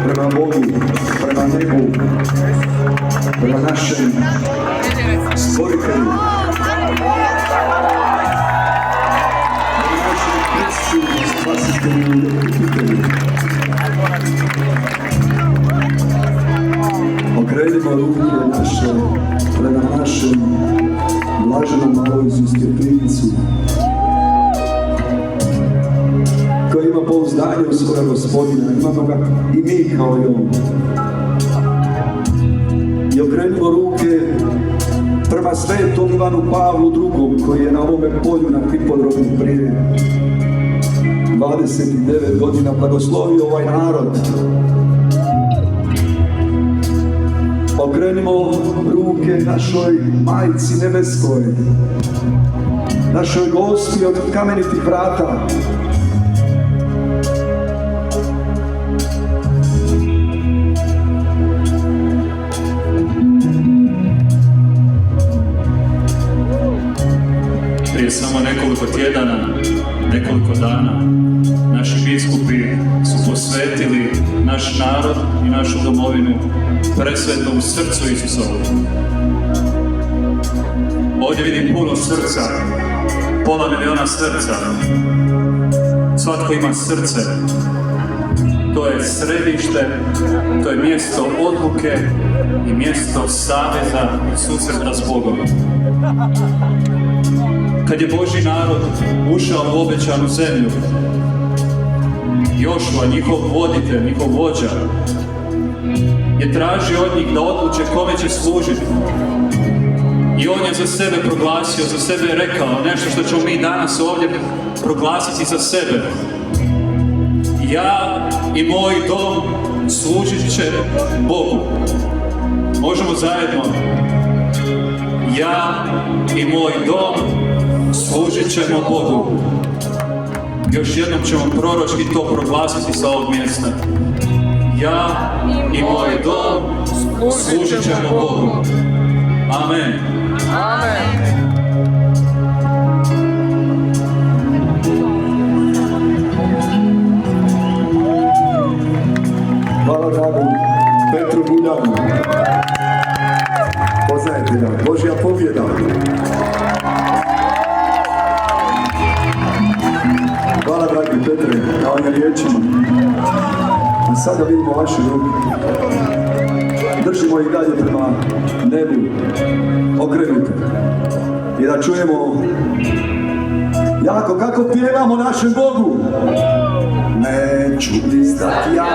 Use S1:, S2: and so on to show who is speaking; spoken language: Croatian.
S1: prema Bogu, prema nebu, prema našem stvoritelju, prema našem Kristu, spasitelju i otkupitelju. Okrenimo ruke naše prema našem blaženom Alojziju Stepincu, koji ima pouzdanje u svoga Gospodina, imamo ga i mi kao i on. I okrenimo ruke prema svetom Ivanu Pavlu II, koji je na ovome polju na Hipodromu prije 29 godina blagoslovio ovaj narod. Okrenimo ruke našoj Majci Nebeskoj, našoj Gospi od kamenitih vrata.
S2: Prije samo nekoliko tjedana, nekoliko dana, naši biskupi su posvetili naš narod i našu domovinu presvetom srcu Isusovu. Ovdje vidim puno srca, pola miliona srca. Svatko ima srce. To je središte, to je mjesto odluke i mjesto saveza i susreta s Bogom. Kad je Božji narod ušao u obećanu zemlju, Jošua, njihov voditelj, njihov vođa, je tražio od njih da odluče kome će služiti. I on je za sebe proglasio, za sebe je rekao nešto što ćemo mi danas ovdje proglasiti za sebe. Ja i moj dom služit će Bogu. Možemo zajedno. Ja i moj dom služit ćemo Bogu. Još jednom ćemo proročki to proglasiti sa ovog mjesta. Ja i moj dom služit ćemo Bogu. Amen.
S3: Amen.
S1: Hvala dragom Petru Buljanu. Poznajete ga, Božja pobjeda. Hvala dragi Petre na ovim riječima. A sada vidimo vaše ruke. Držimo ih dalje prema nebu, okrenute. I da čujemo jako kako pjevamo našem Bogu. Neću blistati ja